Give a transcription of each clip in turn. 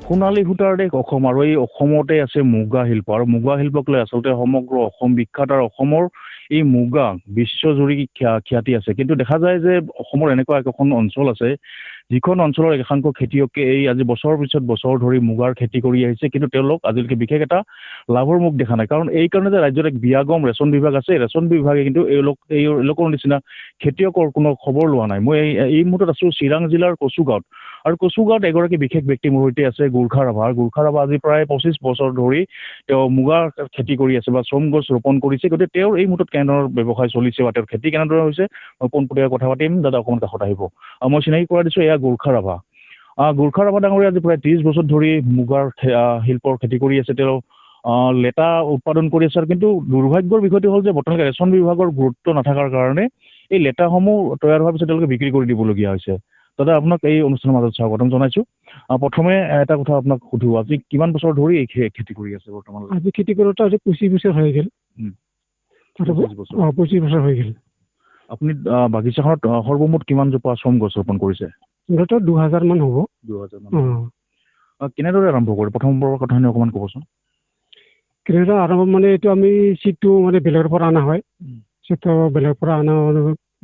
সোণালী সূতাৰ দেশ অসম আৰু এই অসমতে আছে মুগা শিল্প আৰু মুগা শিল্পক লৈ আচলতে সমগ্ৰ অসম বিখ্যাত আৰু অসমৰ এই মুগা বিশ্বজুৰি খ্যাতি আছে। কিন্তু দেখা যায় যে অসমৰ এনেকুৱা এখন অঞ্চল আছে যিখন অঞ্চলৰ একাংশ খেতিয়কে এই আজি বছৰৰ পিছত বছৰ ধৰি মুগাৰ খেতি কৰি আহিছে, কিন্তু তেওঁলোক আজিলৈকে বিশেষ এটা লাভৰ মুখ দেখা নাই। কাৰণ এই কাৰণে যে ৰাজ্যত এক বিয়াগম ৰেচন বিভাগ আছে, ৰেচন বিভাগে কিন্তু এওঁলোকৰ নিচিনা খেতিয়কৰ কোনো খবৰ লোৱা নাই। মই এই মুহূৰ্তত আছোঁ চিৰাং জিলাৰ কচুগাঁৱত, আৰু কচুগাঁৱত এগৰাকী বিশেষ ব্যক্তি মোৰ সৈতে আছে, গুৰ্খা ৰাভা। গুৰ্খা ৰাভা আজি প্ৰায় 25 বছৰ ধৰি তেওঁ মুগাৰ খেতি কৰি আছে বা চোম গছ ৰোপণ কৰিছে। গতিকে তেওঁৰ এই মুহূৰ্তত কেনেধৰণৰ ব্যৱসায় চলিছে বা তেওঁৰ খেতি কেনেদৰে হৈছে মই পোনপটীয়াকৈ কথা পাতিম। দাদা অকণমান কাষত আহিব। মই চিনাকি কৰাই দিছোঁ, এয়া গুৰ্খা ৰাভা। গুৰ্খা ৰাভা ডাঙৰীয়া আজি প্ৰায় 30 বছৰ ধৰি মুগাৰ শিল্পৰ খেতি কৰি আছে। তেওঁ লেটা উৎপাদন কৰি আছে, কিন্তু দুৰ্ভাগ্যৰ বিষয়টো হ'ল যে বৰ্তমানলৈকে ৰেচন বিভাগৰ গুৰুত্ব নাথাকাৰ কাৰণে এই লেটাসমূহ তৈয়াৰ হোৱাৰ পিছত তেওঁলোকে বিক্ৰী কৰি দিবলগীয়া হৈছে। দাদা আপোনাক এই অনুষ্ঠানৰ মাজত স্বাগতম জনাইছোঁ। প্ৰথমে এটা কথা আপোনাক সুধো, আজি কিমান বছৰ ধৰি এই খেতি কৰি আছে বৰ্তমান? আজি খেতি কৰোঁতে আজি 25 বছৰ হৈ গ'ল। 25 বছৰ হৈ গ'ল। আপুনি বাগিচাখনত সৰ্বমুঠ কিমান জোপা চোম গছ ৰোপণ কৰিছে? 2000 মান হ'ব। 2000 মান। কেনেদৰে আৰম্ভ কৰে প্ৰথমৰ কথাখিনি অকণমান ক'বচোন। কেনেদৰে আৰম্ভ মানে এইটো আমি চিটটো মানে বেলেগৰ পৰা অনা হয়। চিটটো বেলেগৰ পৰা অনা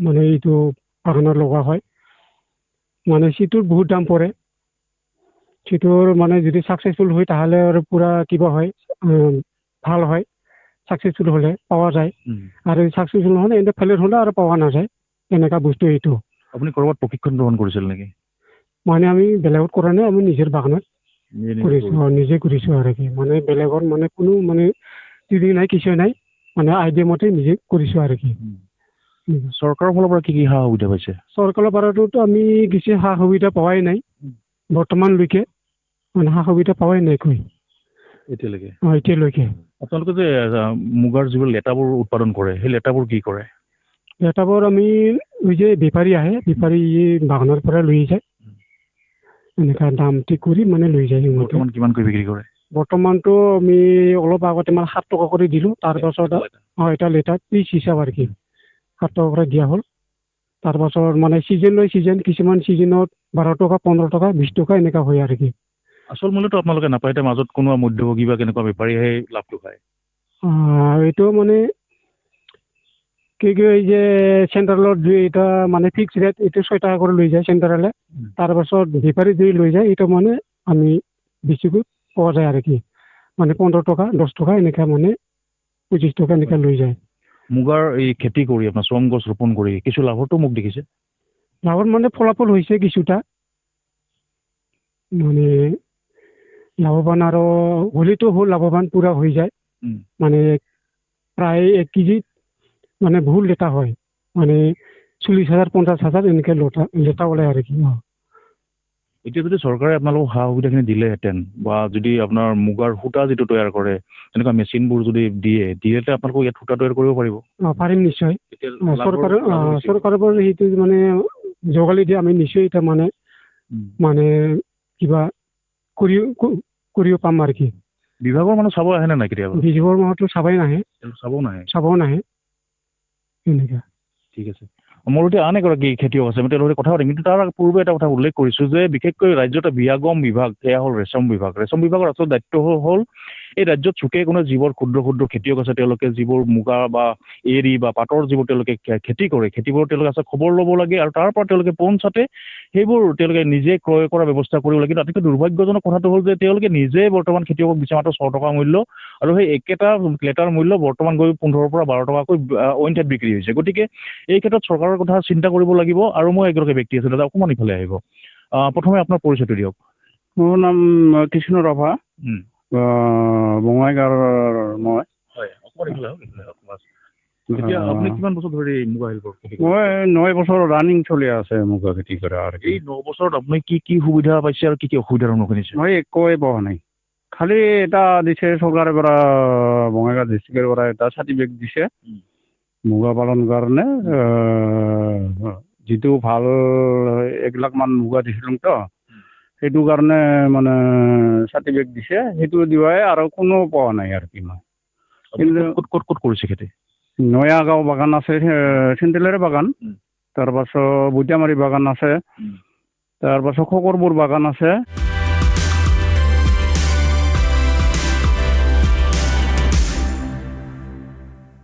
মানে এইটো বাগানত লগোৱা হয়। মানে চিটটোৰ বহুত দাম পৰে। চিটটোৰ মানে যদি ছাকচেছফুল হয় তাহলে আৰু পূৰা কিবা হয়, ভাল হয়। ছাকচেছফুল হ'লে পোৱা যায়, আৰু ছাকচেছফুল নহ'লে এনেই ফেইলিয়ৰ হ'লে আৰু পোৱা নাযায়। এনেকুৱা বস্তু এইটো। আপুনি ক'ৰবাত প্ৰশিক্ষণ গ্ৰহণ কৰিছিল নেকি? মানে আমি বেলেগত কৰা নাই, আমি নিজৰ বাগানত কৰিছোঁ, নিজে কৰিছোঁ আৰু কি। মানে বেলেগৰ মানে কোনো মানে ট্ৰেইনিং নাই, কিছু নাই, মানে আইডিয়া মতে নিজে কৰিছোঁ আৰু কি। চৰকাৰৰ ফালৰ পৰা কি কি সা সুবিধা পাইছে? চৰকাৰৰ পৰাতো আমি কিছু সা সুবিধা পোৱাই নাই বৰ্তমানলৈকে, মানে সা সুবিধা পোৱাই নাই কৈ এতিয়ালৈকে। এতিয়ালৈকে। আপোনালোকে যে মুগাৰ যিবোৰ লেটাবোৰ উৎপাদন কৰে, সেই লেটাবোৰ কি কৰে? লেটাবোৰ আমি ওই যে বেপাৰী আহে, বেপাৰী বাগানৰ পৰা লৈ যায়, এনেকুৱা দাম ঠিক কৰি মানে লৈ যায়। বৰ্তমান কিমানকৈ বিক্ৰী কৰে? বৰ্তমানটো আমি অলপ আগতে মানে 7 টকা কৰি দিলোঁ। তাৰপাছত এটা লেটাৰ পিচ হিচাপ আৰু কি 7 টকা কৰি দিয়া হ'ল। তাৰপাছত মানে ছিজন লৈ ছিজন, কিছুমান ছিজনত 12 টকা, 15 টকা, 20 টকা এনেকুৱা হয় আৰু কি। আচল মূল্যটো আপোনালোকে নাপায়, এতিয়া মাজত কোনো মধ্যভোগী বা কেনেকুৱা বেপাৰীহে লাভটো খায়? এইটো মানে কি এই যে চেণ্ট্ৰেলত যে এটা মানে ফিক্স ৰেট, এইটো 6 টকা কৰি লৈ যায় চেণ্ট্ৰেলে। তাৰপাছত বেপাৰী যদি লৈ যায়, এইটো মানে আমি বেছিকৈ পোৱা যায় আৰু কি। মানে 15 টকা, 10 টকা এনেকুৱা, মানে 25 টকা এনেকুৱা লৈ যায়। মুগাৰ এই খেতি কৰি আপোনাৰ চোম গছ ৰোপণ কৰি কিছু লাভৰটো মোক দেখিছে? লাভৰ মানে ফলাফল হৈছে কিছুটা, মানে লাভৱান আৰু হ'লেতো হ'ল লাভৱান পূৰা হৈ যায়। মানে প্ৰায় 1 কেজিত মানে বহুত লেটা হয়, মানে 40,000 50,000 এনেকৈ লেটা ওলায় আৰু কি। এতিয়া যদি চৰকাৰে আপোনালোকক সা সুবিধাখিনি দিলেহেঁতেন, বা যদি আপোনাৰ মুগাৰ সূতা যিটো তৈয়াৰ কৰে তেনেকুৱা মেচিনবোৰ যদি দিয়েতে আপোনালোকক ইয়াত সূতা তৈয়াৰ কৰিব পাৰিব? পাৰিম নিশ্চয়। চৰকাৰৰ পৰা সেইটো মানে যোগালি দিয়ে, আমি নিশ্চয় এতিয়া মানে কিবা কৰিব পাম আৰু কি। বিভাগৰ মানুহ চাব আহেনে নাই কেতিয়াবা? বিভাগৰ মানুহটো চাবও নাহে এনেকুৱা। ঠিক আছে। মোৰ এতিয়া আন এগৰাকী খেতিয়ক আছে, মই তেওঁলোকে কথা পাতিম, কিন্তু তাৰ পূৰ্বে এটা কথা উল্লেখ কৰিছোঁ যে বিশেষকৈ ৰাজ্যত বিয়াগম বিভাগ, সেয়া হ'ল ৰেচম বিভাগ। ৰেচম বিভাগৰ আচল দায়িত্ব হ'ল এই ৰাজ্যত চুকে কোণে যিবোৰ ক্ষুদ্ৰ ক্ষুদ্ৰ খেতিয়ক আছে, তেওঁলোকে যিবোৰ মুগা বা এৰী বা পাটৰ যিবোৰ তেওঁলোকে খেতি কৰে, খেতিবোৰ তেওঁলোকে আছে খবৰ ল'ব লাগে, আৰু তাৰ পৰা তেওঁলোকে পোনছাতে সেইবোৰ তেওঁলোকে নিজে ক্ৰয় কৰাৰ ব্যৱস্থা কৰিব লাগে। কিন্তু আটাইতকৈ দুৰ্ভাগ্যজনক কথাটো হ'ল যে তেওঁলোকে নিজে বৰ্তমান খেতিয়কক দিছে মাত্ৰ 6 টকা মূল্য, আৰু সেই একেটা লেটাৰ মূল্য বৰ্তমান গৈ 15 পৰা 12 টকাকৈ অইন ঠাইত বিক্ৰী হৈছে। গতিকে এই ক্ষেত্ৰত চৰকাৰৰ কথা চিন্তা কৰিব লাগিব। আৰু মই এগৰাকী ব্যক্তি আছোঁ, দাদা অকণমান ইফালে আহিব। প্ৰথমে আপোনাৰ পৰিচয়টো দিয়ক। মোৰ নাম কৃষ্ণ ৰাভা, বঙাইগাঁৱৰ মই। হয়, এতিয়া আপুনি কিমান বছৰ ধৰি মুগা শিল্পৰ খেতি? মই 9 বছৰ ৰানিং চলি আছে মুগা খেতি কৰা। আৰু এই 9 বছৰত আপুনি কি কি সুবিধা পাইছে আৰু কি কি অসুবিধাৰ সন্মুখীন হৈছে? মই একোৱে পোৱা নাই। খালি এটা দিছে চৰকাৰৰ পৰা, বঙাইগাঁও ডিষ্ট্ৰিক্টৰ পৰা এটা চাৰ্টিফিকেট দিছে মুগা পালন কাৰণে। যিটো ভাল 1 লাখ মান মুগা দিছিলোঁ তো, সেইটো কাৰণে মানে চাৰ্টিফিকেট দিছে, সেইটো দিয়াই আৰু কোনো পোৱা নাই আৰু কি। মই কিন্তু ক'ত কৰিছে খেতি? নয়াগাঁও বাগান আছে, চেণ্ট্ৰেলৰে বাগান। তাৰপাছত বুটিয়ামাৰী বাগান আছে, তাৰপাছত খকৰপুৰ বাগান আছে।